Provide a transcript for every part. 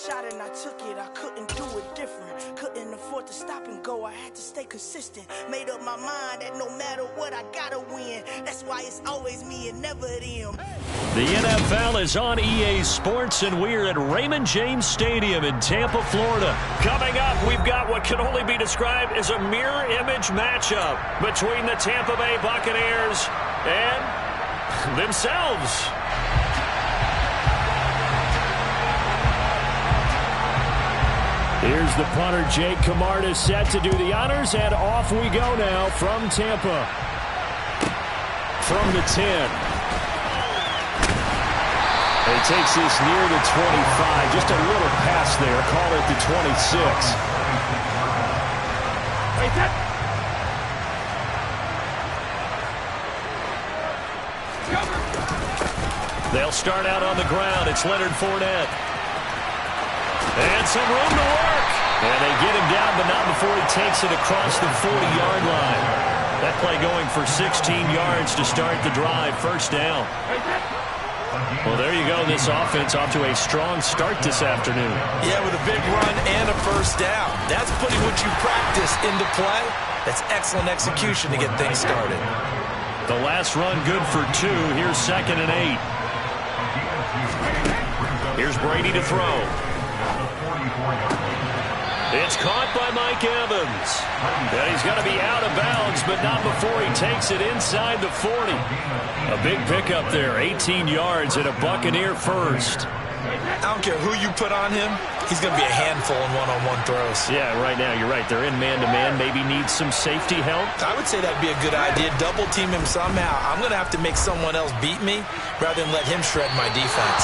shot and I took it. I couldn't do it different. Couldn't afford to stop and go. I had to stay consistent. Made up my mind that no matter what, I gotta win. That's why it's always me and never them. The NFL is on EA Sports, and we're at Raymond James Stadium in Tampa, Florida. Coming up, we've got what can only be described as a mirror image matchup between the Tampa Bay Buccaneers and themselves. Here's the punter, Jake Camarda, set to do the honors, and off we go now from Tampa. From the 10. He takes this near the 25. Just a little pass there. Call it the 26. They'll start out on the ground. It's Leonard Fournette. And some room to work. And they get him down, but not before he takes it across the 40-yard line. That play going for 16 yards to start the drive. First down. Well, there you go. This offense off to a strong start this afternoon. Yeah, with a big run and a first down. That's putting what you practice into play. That's excellent execution to get things started. The last run good for 2. Here's 2nd and 8. Here's Brady to throw. It's caught by Mike Evans. And he's going to be out of bounds, but not before he takes it inside the 40. A big pickup there, 18 yards and a Buccaneer first. I don't care who you put on him. He's going to be a handful in one-on-one throws. Yeah, right now, you're right. They're in man-to-man. Maybe needs some safety help. I would say that'd be a good idea. Double team him somehow. I'm going to have to make someone else beat me rather than let him shred my defense.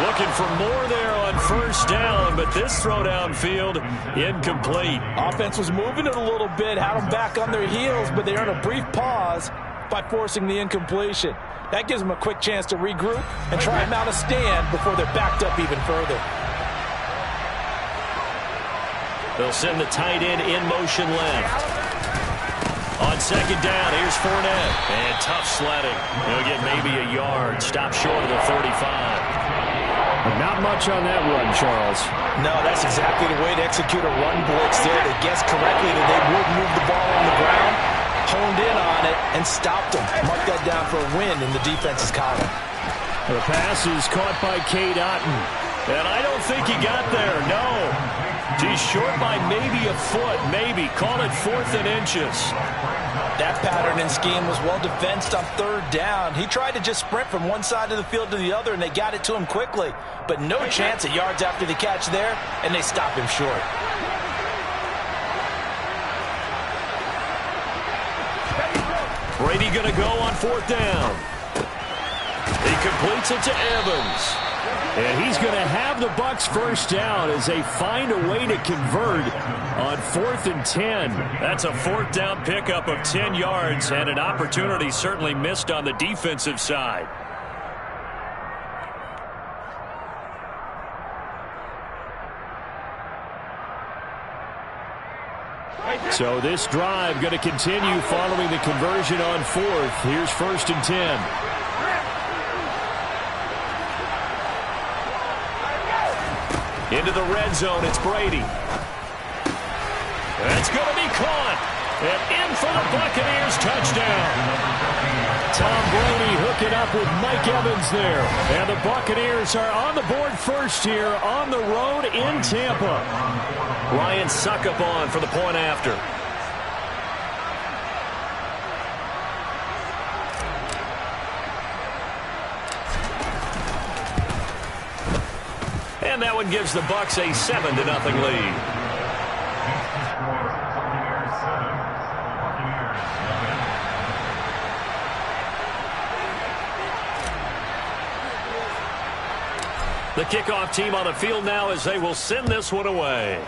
Looking for more there on first down, but this throw downfield incomplete. Offense was moving it a little bit, had them back on their heels, but they earned a brief pause by forcing the incompletion. That gives them a quick chance to regroup and try and mount a stand before they're backed up even further. They'll send the tight end in motion left. On second down, here's Fournette. And tough sledding. He'll get maybe a yard. Stop short of the 35. Not much on that run, Charles. No, that's exactly the way to execute a run blitz there. They guessed correctly that they would move the ball on the ground, honed in on it, and stopped them. Mark that down for a win in the defense's column. The pass is caught by Cade Otton. And I don't think he got there, no. He's short by maybe a foot, maybe. Call it 4th and inches. That pattern and scheme was well defensed on third down. He tried to just sprint from one side of the field to the other, and they got it to him quickly. But no chance at yards after the catch there, and they stop him short. Brady going to go on 4th down. He completes it to Evans. And he's going to have the Bucs first down as they find a way to convert on 4th and 10. That's a 4th down pickup of 10 yards and an opportunity certainly missed on the defensive side. So this drive going to continue following the conversion on 4th. Here's 1st and 10. Into the red zone, it's Brady. That's going to be caught. And in for the Buccaneers, touchdown. Tom Brady hooking up with Mike Evans there. And the Buccaneers are on the board first here on the road in Tampa. Ryan Suckup on for the point after. And that one gives the Bucs a 7-0 lead. The kickoff team on the field now as they will send this one away.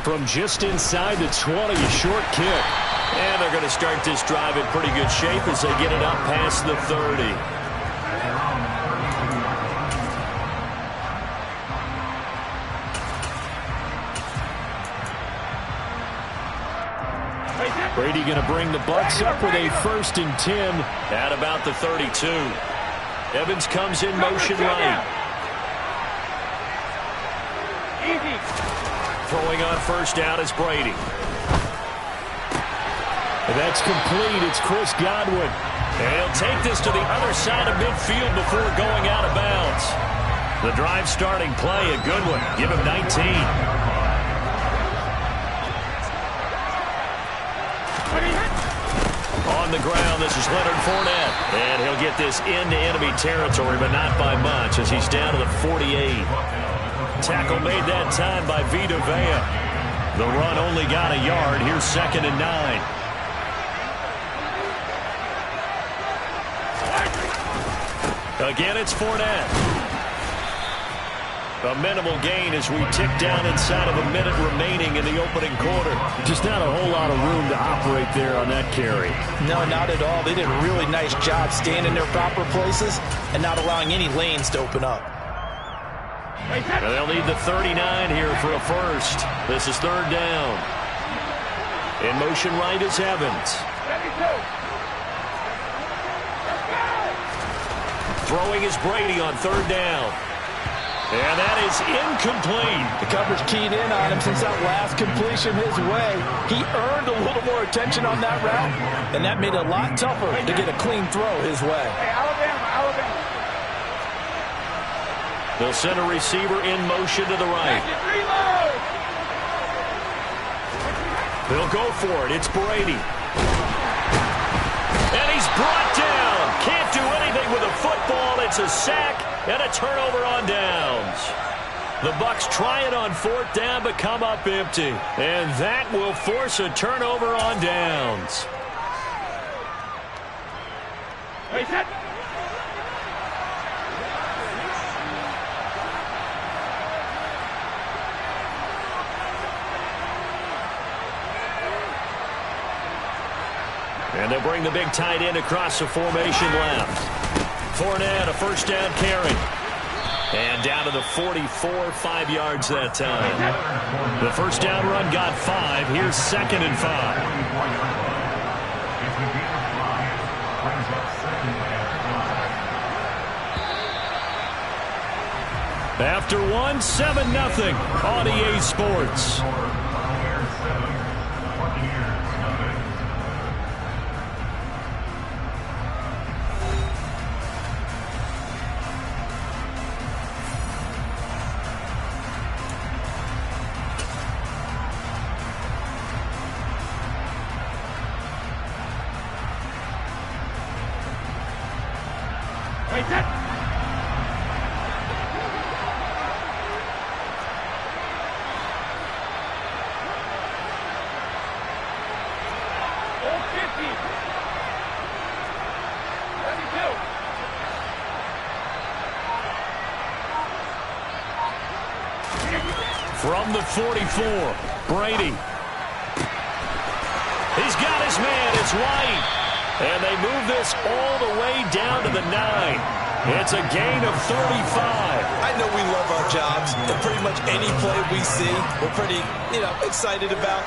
From just inside the 20, a short kick. And they're going to start this drive in pretty good shape as they get it up past the 30. Brady going to bring the Bucs up with a 1st and 10 at about the 32. Evans comes in motion right. Throwing on first down is Brady. That's complete. It's Chris Godwin. And he'll take this to the other side of midfield before going out of bounds. The drive starting play, a good one. Give him 19. On the ground, this is Leonard Fournette. And he'll get this into enemy territory, but not by much as he's down to the 48. Tackle made that time by Vita Vea. The run only got a yard. Here's 2nd and 9. Again, it's Fournette. A minimal gain as we tick down inside of a minute remaining in the opening quarter. Just not a whole lot of room to operate there on that carry. No, not at all. They did a really nice job staying in their proper places and not allowing any lanes to open up. And they'll need the 39 here for a first. This is 3rd down. In motion right is Evans. Throwing is Brady on 3rd down. And that is incomplete. The coverage keyed in on him since that last completion his way. He earned a little more attention on that route, and that made it a lot tougher to get a clean throw his way. Alabama. They'll send a receiver in motion to the right. They'll go for it. It's Brady. And he's brought down. Can't do anything with a football. It's a sack and a turnover on downs. The Bucs try it on 4th down but come up empty. And that will force a turnover on downs. And they'll bring the big tight end across the formation left. Fournette, a 1st down carry. And down to the 44, 5 yards that time. The 1st down run got 5. Here's 2nd and 5. After 1, 7-0 on EA Sports. From the 44, Brady. He's got his man. It's White. And they move this all the way down to the 9. It's a gain of 35. I know we love our jobs, and pretty much any play we see, we're pretty, excited about.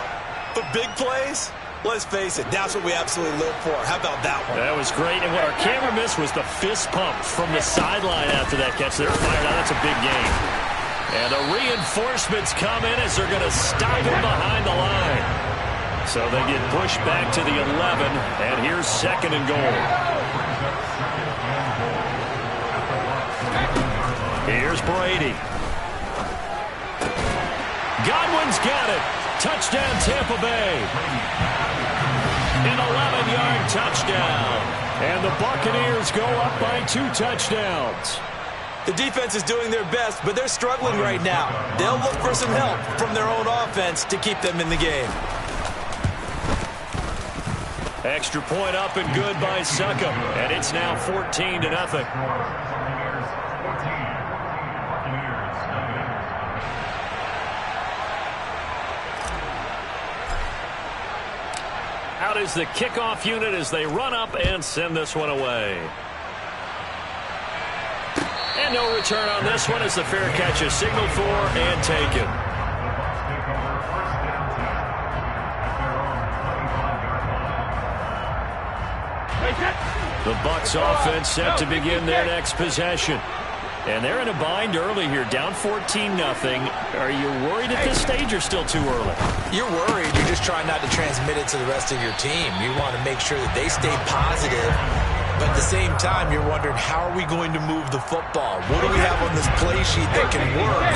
But big plays, let's face it, that's what we absolutely live for. How about that one? That was great. And what our camera missed was the fist pump from the sideline after that catch. They're fired out. That's a big game. And the reinforcements come in as they're going to stop him behind the line. So they get pushed back to the 11, and here's 2nd and goal. Here's Brady. Godwin's got it. Touchdown, Tampa Bay. An 11-yard touchdown. And the Buccaneers go up by 2 touchdowns. The defense is doing their best, but they're struggling right now. They'll look for some help from their own offense to keep them in the game. Extra point up and good by Succop. And it's now 14-0. Out is the kickoff unit as they run up and send this one away. And no return on this one as the fair catch is signaled for and taken. The Bucs offense set to begin their next possession. And they're in a bind early here, down 14-0. Are you worried at this stage or still too early? You're worried. You're just trying not to transmit it to the rest of your team. You want to make sure that they stay positive. But at the same time, you're wondering, how are we going to move the football? What do we have on this play sheet that can work?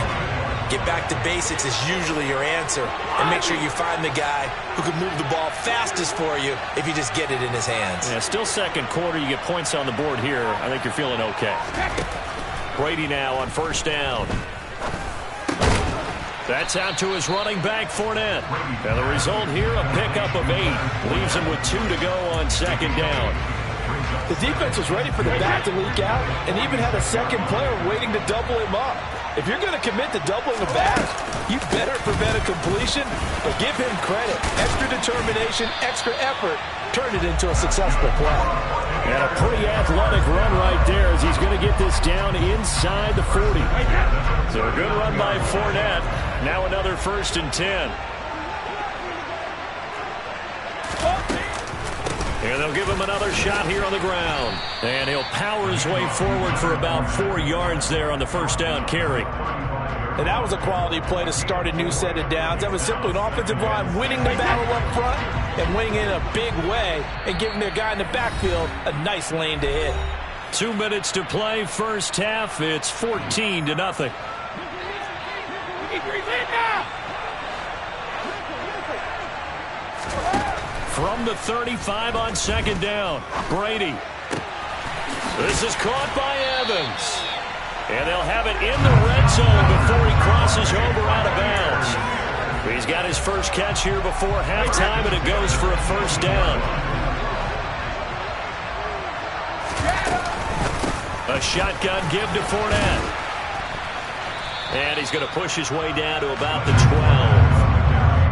Get back to basics is usually your answer. And make sure you find the guy who can move the ball fastest for you if you just get it in his hands. Yeah, still second quarter. You get points on the board here. I think you're feeling okay. Brady now on first down. That's out to his running back, Fournette. And the result here, a pickup of 8. Leaves him with 2 to go on second down. The defense was ready for the back to leak out and even had a second player waiting to double him up. If you're going to commit to doubling a back, you better prevent a completion, but give him credit. Extra determination, extra effort, turned it into a successful play. And a pretty athletic run right there as he's going to get this down inside the 40. So a good run by Fournette. Now another 1st and 10. And they'll give him another shot here on the ground. And he'll power his way forward for about 4 yards there on the first down carry. And that was a quality play to start a new set of downs. That was simply an offensive line winning the battle up front and winning in a big way and giving their guy in the backfield a nice lane to hit. 2 minutes to play, first half. It's 14-0. From the 35 on second down, Brady. This is caught by Evans. And they'll have it in the red zone before he crosses over out of bounds. He's got his first catch here before halftime, and it goes for a first down. A shotgun give to Fournette. And he's going to push his way down to about the 12.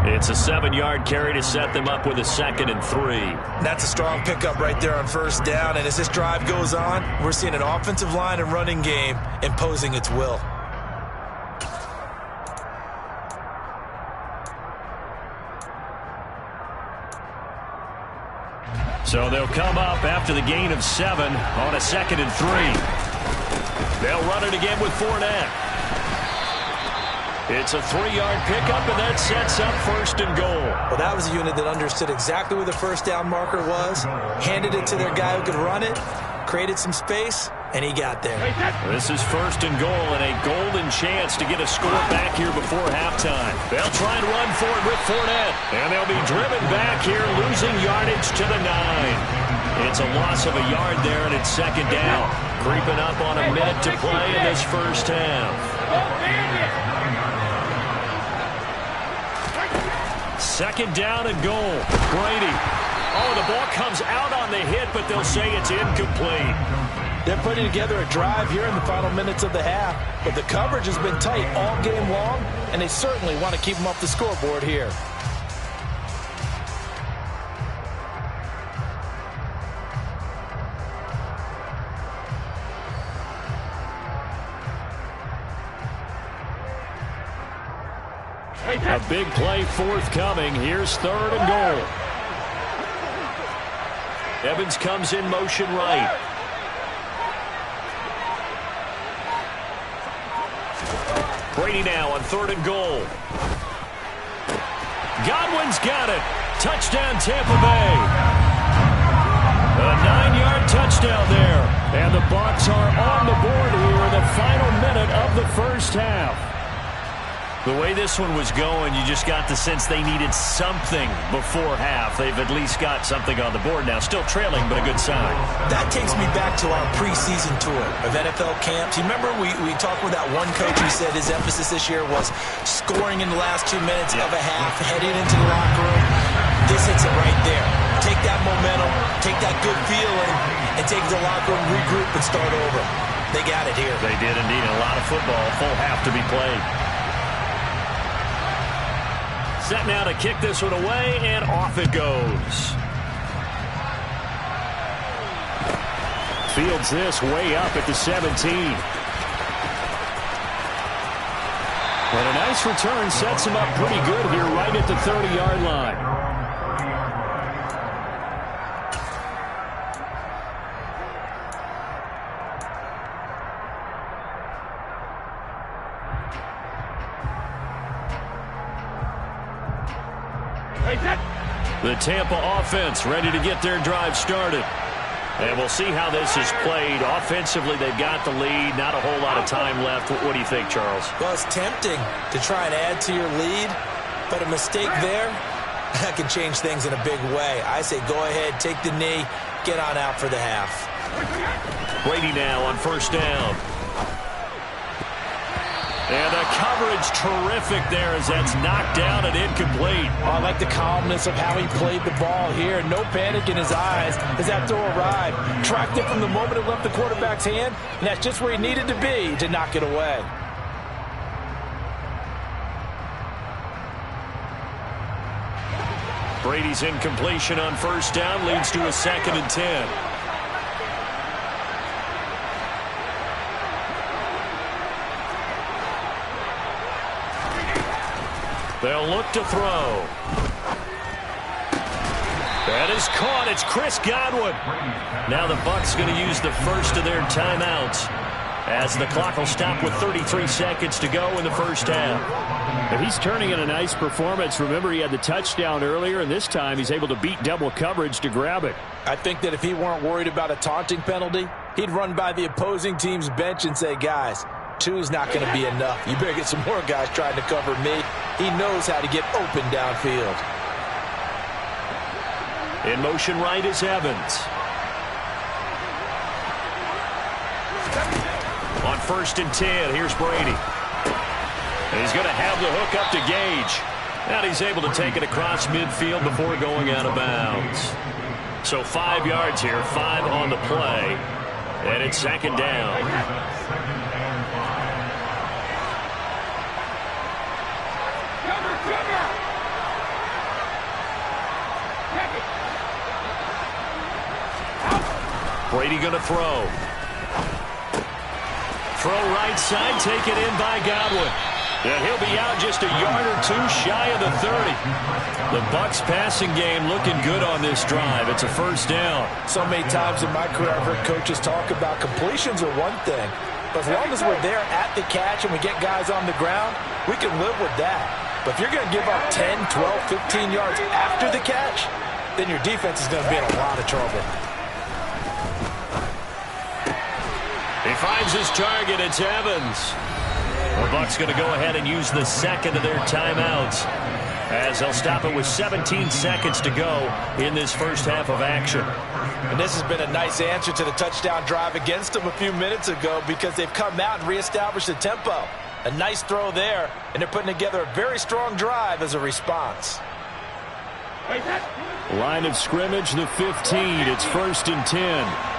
It's a 7-yard carry to set them up with a 2nd and 3. That's a strong pickup right there on first down. And as this drive goes on, we're seeing an offensive line and running game imposing its will. So they'll come up after the gain of 7 on a 2nd and 3. They'll run it again with Fournette. It's a 3-yard pickup, and that sets up 1st and goal. Well, that was a unit that understood exactly where the first down marker was, handed it to their guy who could run it, created some space, and he got there. This is 1st and goal, and a golden chance to get a score back here before halftime. They'll try and run for it with Fournette, and they'll be driven back here, losing yardage to the 9. It's a loss of a yard there, and it's 2nd down. Creeping up on a minute to play in this first half. 2nd down and goal. Brady. Oh, the ball comes out on the hit, but they'll say it's incomplete. They're putting together a drive here in the final minutes of the half, but the coverage has been tight all game long, and they certainly want to keep them off the scoreboard here. A big play forthcoming. Here's 3rd and goal. Evans comes in motion right. Brady now on 3rd and goal. Godwin's got it. Touchdown, Tampa Bay. A 9-yard touchdown there. And the Bucs are on the board here in the final minute of the first half. The way this one was going, you just got the sense they needed something before half. They've at least got something on the board now. Still trailing, but a good sign. That takes me back to our preseason tour of NFL camps. You remember we talked with that one coach who said his emphasis this year was scoring in the last 2 minutes of a half, heading into the locker room. This hits it right there. Take that momentum, take that good feeling, and take the locker room, regroup, and start over. They got it here. They did indeed. A lot of football, full half to be played. Set now to kick this one away, and off it goes. Fields this way up at the 17. And a nice return sets him up pretty good here right at the 30-yard line. The Tampa offense ready to get their drive started. And we'll see how this is played. Offensively, they've got the lead. Not a whole lot of time left. What do you think, Charles? Well, it's tempting to try and add to your lead, but a mistake there, that can change things in a big way. I say go ahead, take the knee, get on out for the half. Brady now on first down. And the coverage terrific there as that's knocked down and incomplete. I like the calmness of how he played the ball here. No panic in his eyes as that throw arrived. Tracked it from the moment it left the quarterback's hand, and that's just where he needed to be to knock it away. Brady's incompletion on first down leads to a 2nd and 10. They'll look to throw. That is caught. It's Chris Godwin. Now the Bucs going to use the first of their timeouts as the clock will stop with 33 seconds to go in the first half. And he's turning in a nice performance. Remember, he had the touchdown earlier, and this time he's able to beat double coverage to grab it. I think that if he weren't worried about a taunting penalty, he'd run by the opposing team's bench and say, guys, 2's not going to be enough. You better get some more guys trying to cover me. He knows how to get open downfield. In motion right is Evans. On 1st and 10, here's Brady. And he's going to have the hook up to Gage. And he's able to take it across midfield before going out of bounds. So 5 yards here, 5 on the play. And it's 2nd down. Brady going to throw. Throw right side, taken in by Godwin. And he'll be out just a yard or 2 shy of the 30. The Bucs passing game looking good on this drive. It's a first down. So many times in my career I've heard coaches talk about completions are one thing. But as long as we're there at the catch and we get guys on the ground, we can live with that. But if you're going to give up 10, 12, 15 yards after the catch, then your defense is going to be in a lot of trouble. He finds his target. It's Evans. The Bucs going to go ahead and use the second of their timeouts as they'll stop it with 17 seconds to go in this first half of action. And this has been a nice answer to the touchdown drive against them a few minutes ago because they've come out and reestablished the tempo. A nice throw there, and they're putting together a very strong drive as a response. Line of scrimmage, the 15. It's 1st and 10.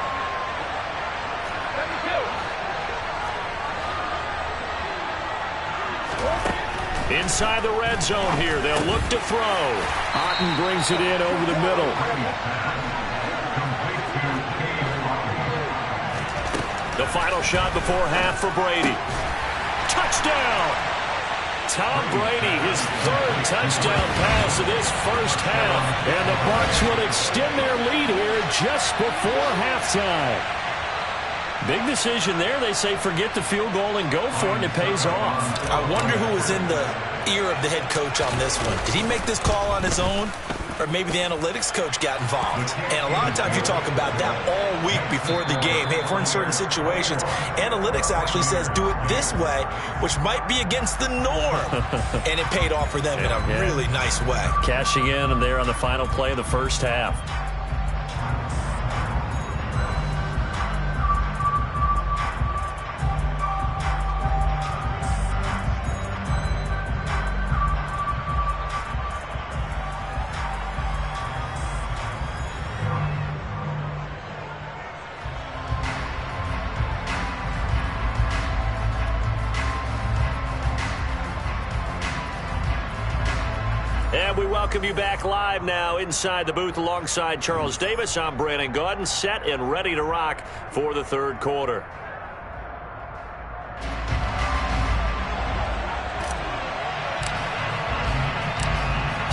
Inside the red zone here. They'll look to throw. Otten brings it in over the middle. The final shot before half for Brady. Touchdown! Tom Brady, his 3rd touchdown pass of this first half. And the Bucs will extend their lead here just before halftime. Big decision there. They say forget the field goal and go for it, and it pays off. I wonder who was in the ear of the head coach on this one. Did he make this call on his own? Or maybe the analytics coach got involved. And a lot of times you talk about that all week before the game. Hey, if we're in certain situations, analytics actually says do it this way, which might be against the norm. And it paid off for them in a really nice way. Cashing in and there on the final play of the first half. And we welcome you back live now inside the booth alongside Charles Davis. I'm Brandon Gaudin, set and ready to rock for the 3rd quarter.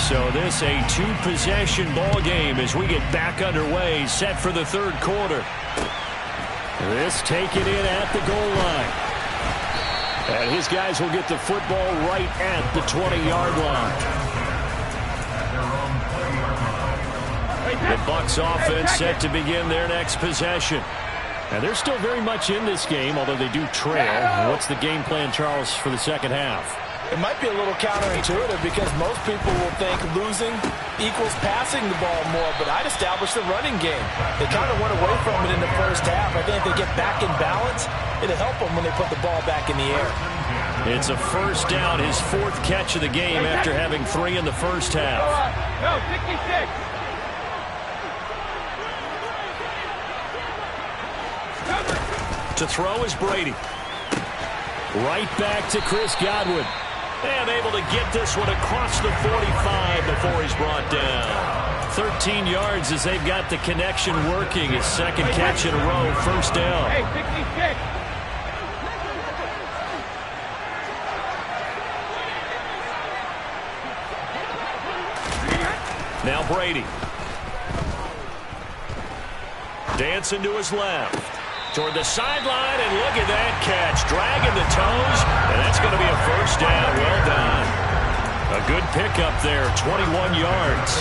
So this a 2-possession ball game as we get back underway, set for the 3rd quarter. This taken in at the goal line. And his guys will get the football right at the 20-yard line. The Bucs offense set to begin their next possession. And they're still very much in this game, although they do trail. What's the game plan, Charles, for the second half? It might be a little counterintuitive because most people will think losing equals passing the ball more, but I'd establish the running game. They kind of went away from it in the first half. I think if they get back in balance, it'll help them when they put the ball back in the air. It's a first down, his fourth catch of the game after having 3 in the first half. No, 66. To throw is Brady. Right back to Chris Godwin. And able to get this one across the 45 before he's brought down. 13 yards as they've got the connection working. His second catch in a row, first down. Hey, 66. Now Brady. Dancing to his left. Toward the sideline, and look at that catch. Dragging the toes, and that's going to be a first down. Well done. A good pickup there, 21 yards.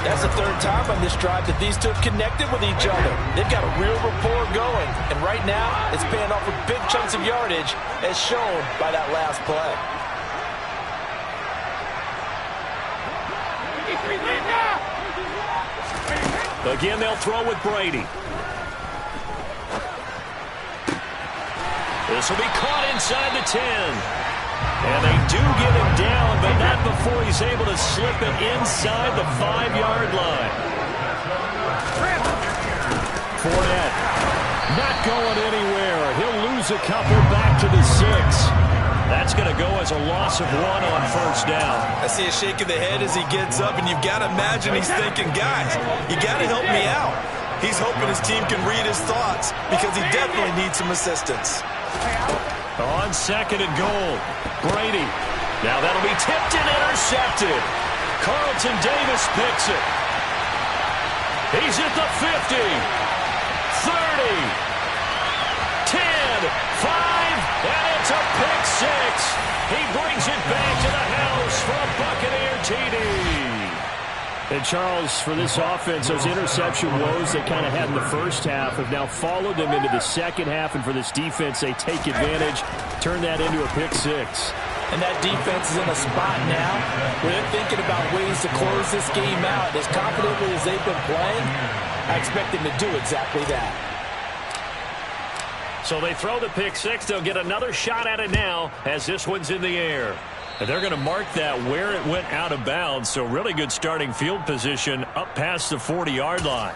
That's the third time on this drive that these two have connected with each other. They've got a real rapport going, and right now it's paying off with big chunks of yardage, as shown by that last play. Again, they'll throw with Brady. This will be caught inside the 10. And they do get him down, but not before he's able to slip it inside the 5-yard line. Fournette not going anywhere. He'll lose a couple back to the 6. That's going to go as a loss of 1 on first down. I see a shake of the head as he gets up, and you've got to imagine he's thinking, guys, you got to help me out. He's hoping his team can read his thoughts because he definitely needs some assistance. On second and goal, Brady. Now that'll be tipped and intercepted. Carlton Davis picks it. He's at the 50, 30, 10, 5, and it's a pick 6. He brings it back to the house for a Buccaneer TD. And Charles, for this offense, those interception woes they kind of had in the first half have now followed them into the second half. And for this defense, they take advantage, turn that into a pick 6. And that defense is in a spot now where they're thinking about ways to close this game out. As confidently as they've been playing, I expect them to do exactly that. So they throw the pick 6. They'll get another shot at it now as this one's in the air. And they're going to mark that where it went out of bounds. So really good starting field position up past the 40-yard line.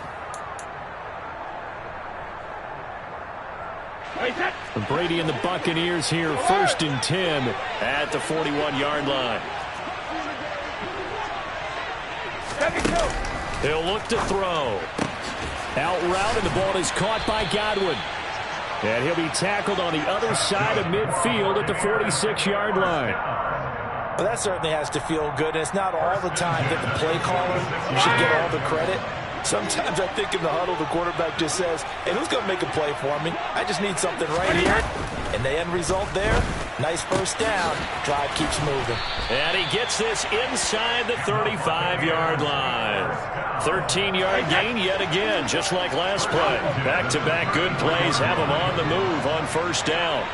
Brady and the Buccaneers here, 1st and 10 at the 41-yard line. He'll look to throw. Out route, and the ball is caught by Godwin. And he'll be tackled on the other side of midfield at the 46-yard line. Well, that certainly has to feel good, and it's not all the time that the play caller should get all the credit. Sometimes I think in the huddle, the quarterback just says, hey, who's going to make a play for me? I just need something right here. And the end result there, nice first down. Drive keeps moving. And he gets this inside the 35-yard line. 13-yard gain yet again, just like last play. Back-to-back good plays have him on the move on first down.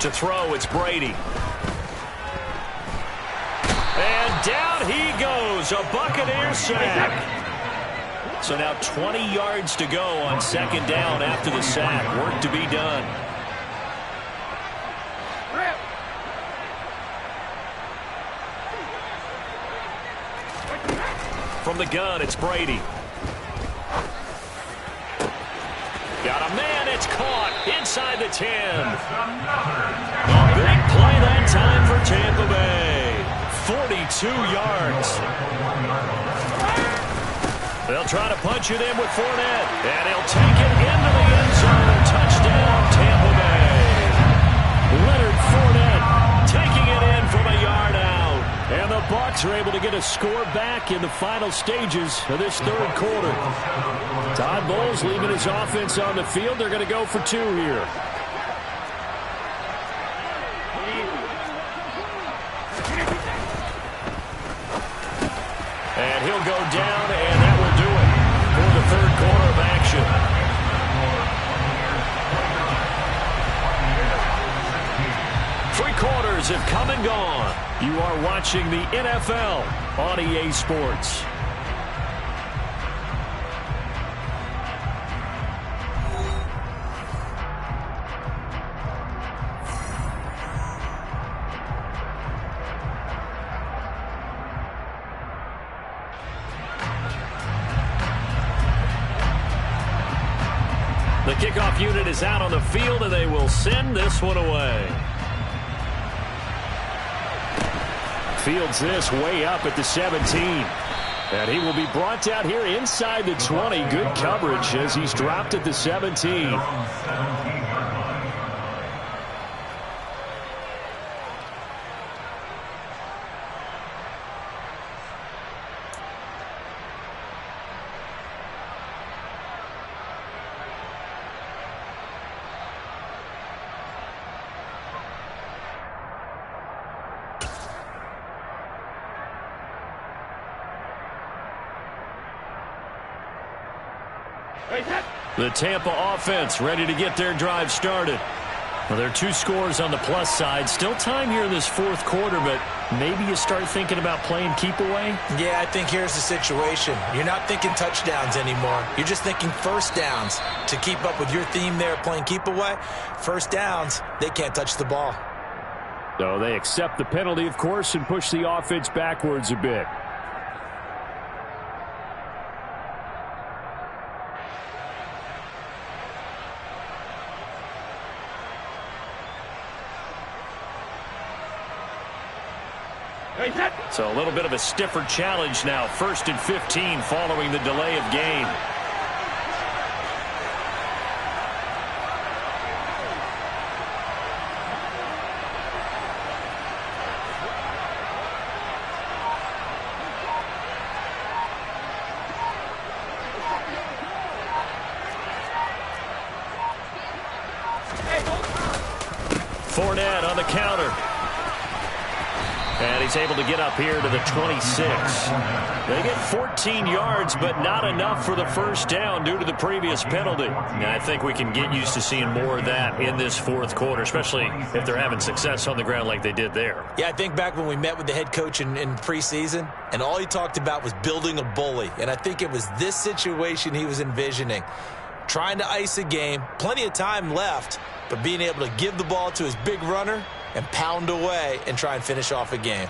To throw, it's Brady. And down he goes, a Buccaneer sack. So now 20 yards to go on second down after the sack. Work to be done. From the gun, it's Brady. Got a man, it's caught inside the 10. A big play that time for Tampa Bay. 42 yards. They'll try to punch it in with Fournette, and he'll take it into the end zone. Touchdown, Tampa Bay. Leonard Fournette taking it in from a yard out. And the Bucs are able to get a score back in the final stages of this third quarter. Todd Bowles leaving his offense on the field. They're going to go for 2 here. down, and that will do it for the third quarter of action. Three quarters have come and gone. You are watching the NFL on EA Sports. The kickoff unit is out on the field, and they will send this one away. Fields this way up at the 17. And he will be brought down here inside the 20. Good coverage as he's dropped at the 17. The Tampa offense ready to get their drive started. Well, there are two scores on the plus side. Still time here in this fourth quarter, but maybe you start thinking about playing keep away? Yeah, I think here's the situation. You're not thinking touchdowns anymore. You're just thinking first downs. To keep up with your theme there, playing keep away, first downs, they can't touch the ball. So they accept the penalty, of course, and push the offense backwards a bit. So a little bit of a stiffer challenge now. 1st and 15 following the delay of game. Fournette on the counter. And he's able to get up here to the 26. They get 14 yards, but not enough for the first down due to the previous penalty. And I think we can get used to seeing more of that in this fourth quarter, especially if they're having success on the ground like they did there. Yeah, I think back when we met with the head coach in preseason, and all he talked about was building a bully. And I think it was this situation he was envisioning. Trying to ice a game, plenty of time left, but being able to give the ball to his big runner and pound away and try and finish off a game.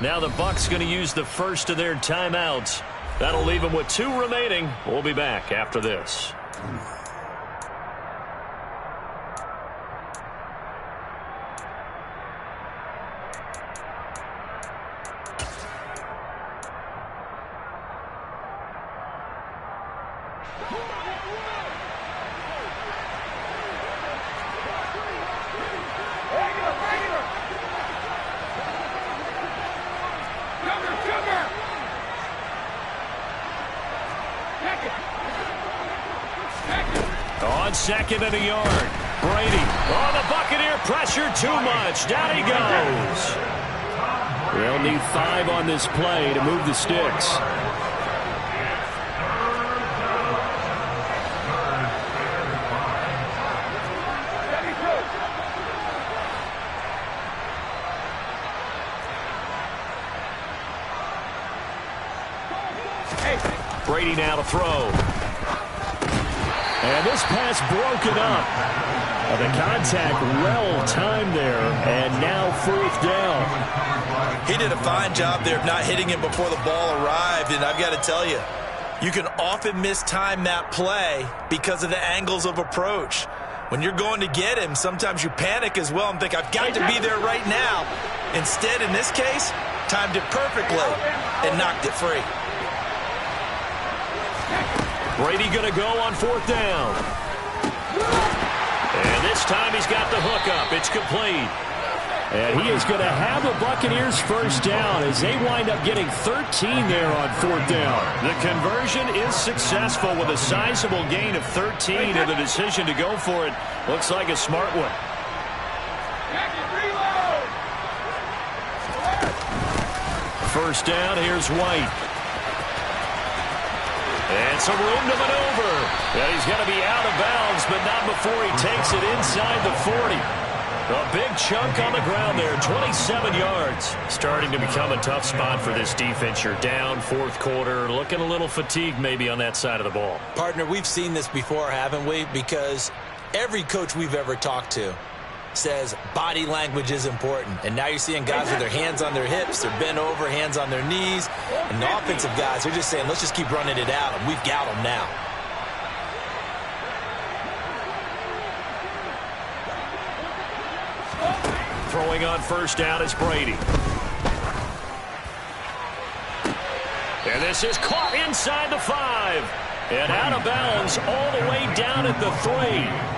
Now the Bucs going to use the first of their timeouts. That'll leave them with 2 remaining. We'll be back after this. On 2nd and a yard. Brady. Oh, the Buccaneer pressure too much. Down he goes. They'll need 5 on this play to move the sticks. Brady now to throw. And this pass broken up. The contact well timed there, and now 4th down. He did a fine job there of not hitting him before the ball arrived, and I've got to tell you, you can often mistime that play because of the angles of approach. When you're going to get him, sometimes you panic as well and think, I've got to be there right now. Instead, in this case, timed it perfectly and knocked it free. Brady going to go on 4th down. And this time he's got the hook up. It's complete. And he is going to have the Buccaneers first down as they wind up getting 13 there on 4th down. The conversion is successful with a sizable gain of 13, and the decision to go for it looks like a smart one. first down. Here's White. And some room to maneuver. And he's going to be out of bounds, but not before he takes it inside the 40. A big chunk on the ground there, 27 yards. Starting to become a tough spot for this defense. You're down fourth quarter, looking a little fatigued maybe on that side of the ball. Partner, we've seen this before, haven't we? Because every coach we've ever talked to says body language is important. And now you're seeing guys with their hands on their hips, they're bent over, hands on their knees. And the offensive guys, they're just saying, let's just keep running it out, and we've got them now. Throwing on first down is Brady. And this is caught inside the 5. And out of bounds all the way down at the 3.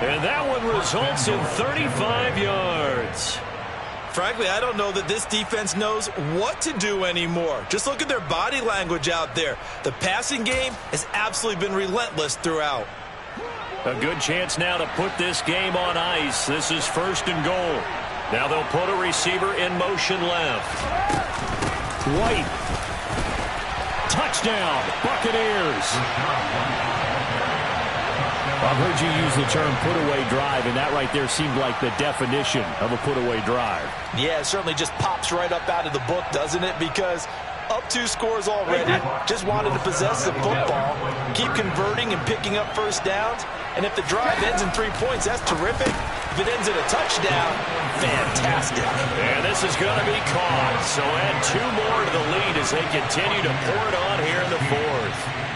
And that one results in 35 yards. Frankly, I don't know that this defense knows what to do anymore. Just look at their body language out there. The passing game has absolutely been relentless throughout. A good chance now to put this game on ice. This is first and goal. Now they'll put a receiver in motion left. White. Touchdown, Buccaneers. I've heard you use the term put-away drive, and that right there seemed like the definition of a put-away drive. Yeah, it certainly just pops right up out of the book, doesn't it? Because up 2 scores already, just wanted to possess the football, keep converting and picking up first downs. And if the drive ends in 3 points, that's terrific. If it ends in a touchdown, fantastic. And this is going to be caught. So add 2 more to the lead as they continue to pour it on here in the 4th.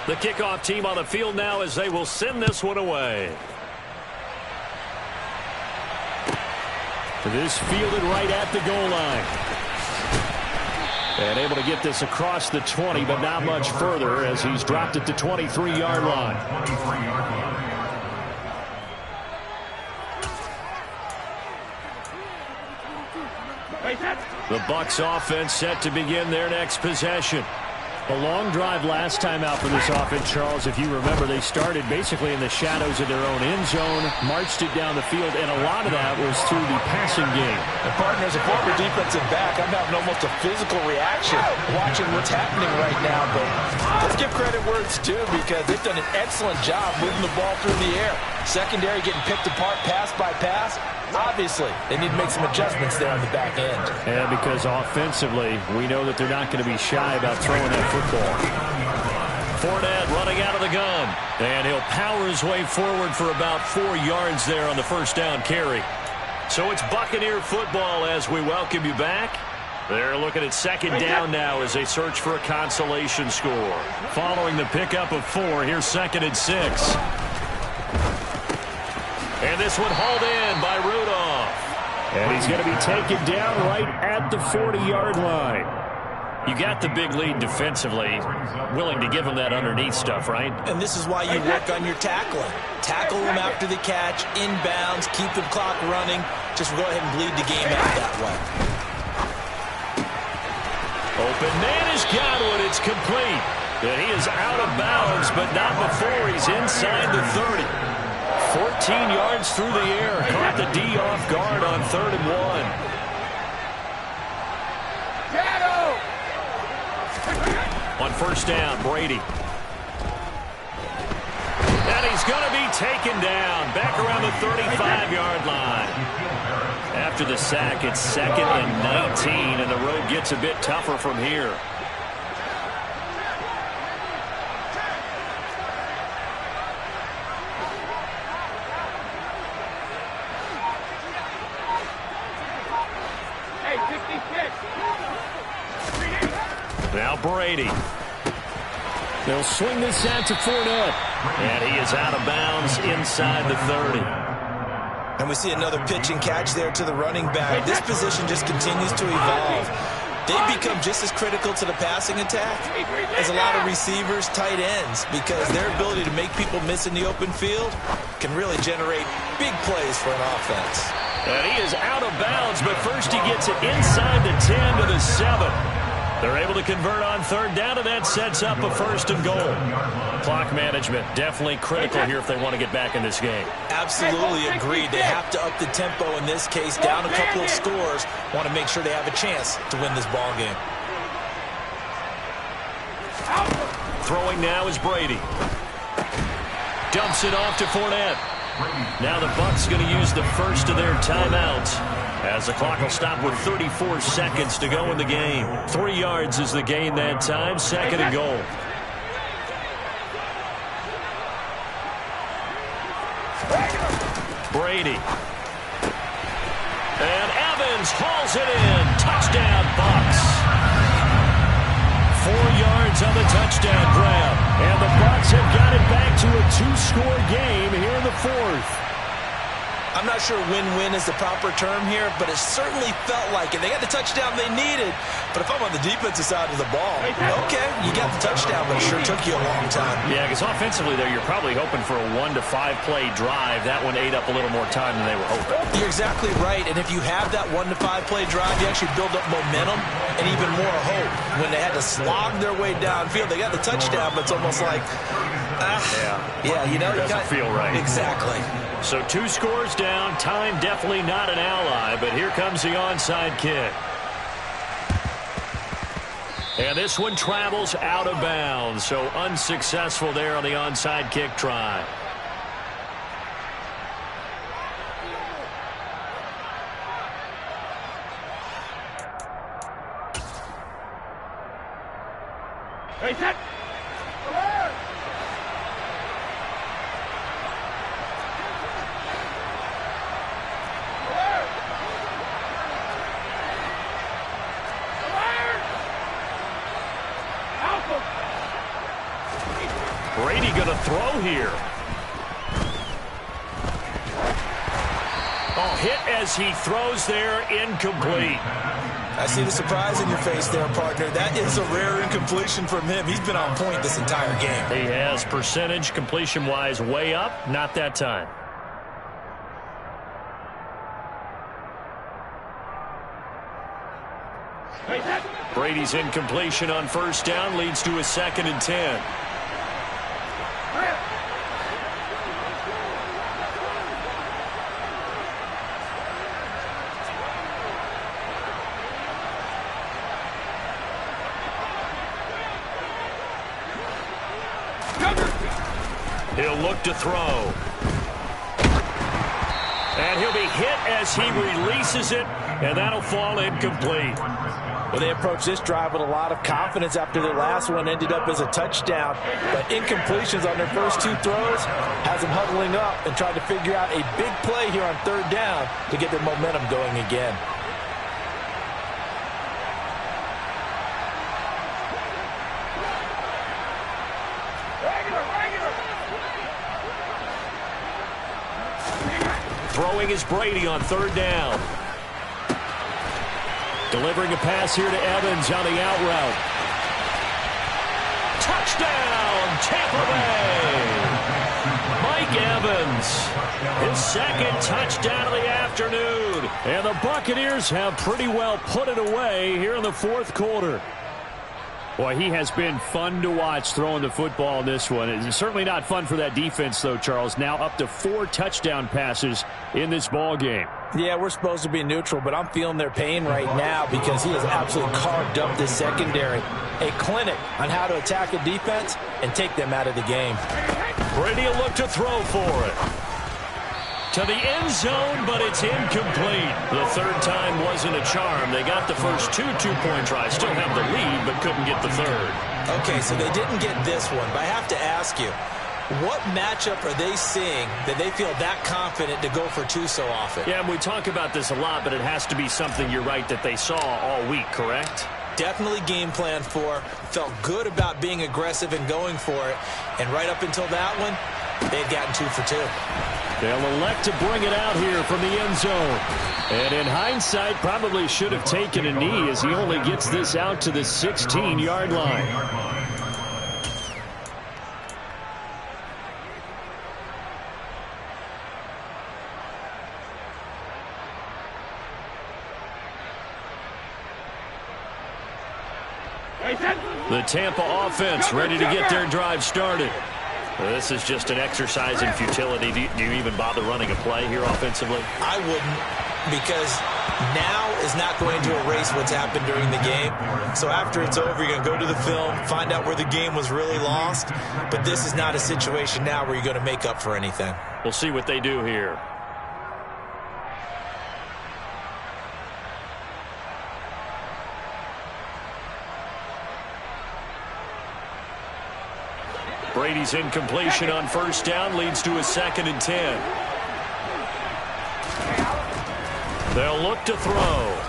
The kickoff team on the field now as they will send this one away. This fielded right at the goal line. And able to get this across the 20, but not much further as he's dropped it to 23-yard line. The Bucs offense set to begin their next possession. A long drive last time out for this offense, Charles. If you remember, they started basically in the shadows of their own end zone, marched it down the field, and a lot of that was through the passing game. And partner, as a former defensive back, I'm having almost a physical reaction watching what's happening right now. But let's give credit where it's due, because they've done an excellent job moving the ball through the air. Secondary getting picked apart pass by pass. Obviously, they need to make some adjustments there on the back end. And because offensively, we know that they're not going to be shy about throwing that football. Fournette running out of the gun. And he'll power his way forward for about 4 yards there on the first down carry. So it's Buccaneer football as we welcome you back. They're looking at second down now as they search for a consolation score. Following the pickup of 4, here's 2nd and 6. And this one hauled in by Rudolph. And he's going to be taken down right at the 40-yard line. You got the big lead defensively. Willing to give him that underneath stuff, right? And this is why you work on your tackling. Tackle him after the catch, inbounds, keep the clock running. Just go ahead and bleed the game out that way. Open man has got one. It's complete. And he is out of bounds, but not before he's inside the 30. 14 yards through the air. Caught the D off guard on 3rd and 1. On first down, Brady. And he's going to be taken down. Back around the 35-yard line. After the sack, it's 2nd and 19, and the road gets a bit tougher from here. Now Brady. They'll swing this out to Fournette. And he is out of bounds inside the 30. And we see another pitch and catch there to the running back. This position just continues to evolve. They've become just as critical to the passing attack as a lot of receivers, tight ends, because their ability to make people miss in the open field can really generate big plays for an offense. And he is out of bounds, but first he gets it inside the 10 to the 7. They're able to convert on third down, and that sets up a 1st and goal. Clock management definitely critical here if they want to get back in this game. Absolutely agreed. They have to up the tempo in this case, down a couple of scores. Want to make sure they have a chance to win this ball game. Throwing now is Brady. Dumps it off to Fournette. Now the Bucs going to use the first of their timeouts, as the clock will stop with 34 seconds to go in the game. 3 yards is the gain that time, 2nd and goal. Brady. And Evans hauls it in. Touchdown, Bucs. 4 yards on the touchdown grab. And the Bucs have got it back to a 2-score game here in the 4th. I'm not sure win-win is the proper term here, but it certainly felt like it. They got the touchdown they needed, but if I'm on the defensive side of the ball, okay, you got the touchdown, but it sure took you a long time. Yeah, because offensively there, you're probably hoping for a 1 to 5 play drive. That one ate up a little more time than they were hoping. You're exactly right, and if you have that 1 to 5 play drive, you actually build up momentum and even more hope. When they had to slog their way downfield, they got the touchdown, but it's almost like, yeah, you know, it doesn't feel right. Exactly. So 2 scores down. Time definitely not an ally, but here comes the onside kick. And this one travels out of bounds, so unsuccessful there on the onside kick try. Hey, set. Brady going to throw here. Oh, hit as he throws there, incomplete. I see the surprise in your face there, partner. That is a rare incompletion from him. He's been on point this entire game. He has percentage completion-wise way up, not that time. Brady's incompletion on 1st down leads to a 2nd and 10. He'll look to throw. And he'll be hit as he releases it, and that'll fall incomplete. Well, they approached this drive with a lot of confidence after their last one ended up as a touchdown. But incompletions on their first 2 throws has them huddling up and trying to figure out a big play here on 3rd down to get their momentum going again. Throwing is Brady on 3rd down. Delivering a pass here to Evans on the out route. Touchdown, Tampa Bay! Mike Evans, his 2nd touchdown of the afternoon. And the Buccaneers have pretty well put it away here in the 4th quarter. Boy, he has been fun to watch throwing the football in this one. It's certainly not fun for that defense, though, Charles. Now up to 4 touchdown passes in this ball game. Yeah, we're supposed to be neutral, but I'm feeling their pain right now because he has absolutely carved up this secondary. A clinic on how to attack a defense and take them out of the game. Brady will look to throw for it. To the end zone, but it's incomplete. The 3rd time wasn't a charm. They got the first 2 two-point tries. Still have the lead, but couldn't get the 3rd. Okay, so they didn't get this one, but I have to ask you, what matchup are they seeing that they feel that confident to go for 2 so often? Yeah, and we talk about this a lot, but it has to be something, you're right, that they saw all week, correct? Definitely game plan for, felt good about being aggressive and going for it, and right up until that one, they've gotten 2 for 2. They'll elect to bring it out here from the end zone. And in hindsight, probably should have taken a knee as he only gets this out to the 16-yard line. The Tampa offense ready to get their drive started. This is just an exercise in futility. Do you even bother running a play here offensively? I wouldn't, because now is not going to erase what's happened during the game. So after it's over, you're going to go to the film, find out where the game was really lost. But this is not a situation now where you're going to make up for anything. We'll see what they do here. Brady's incompletion on first down leads to a 2nd and 10. They'll look to throw.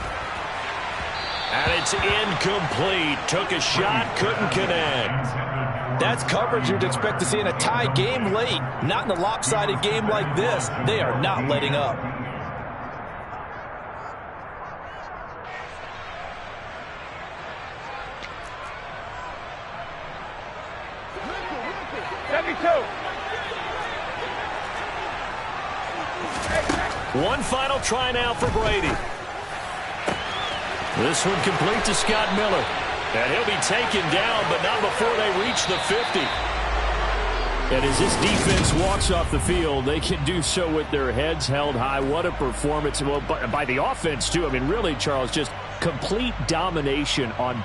And it's incomplete. Took a shot, couldn't connect. That's coverage you'd expect to see in a tie game late. Not in a lopsided game like this. They are not letting up. One final try now for Brady. This one complete to Scott Miller. And he'll be taken down, but not before they reach the 50. And as this defense walks off the field, they can do so with their heads held high. What a performance. Well, by the offense, too. I mean, really, Charles, just complete domination on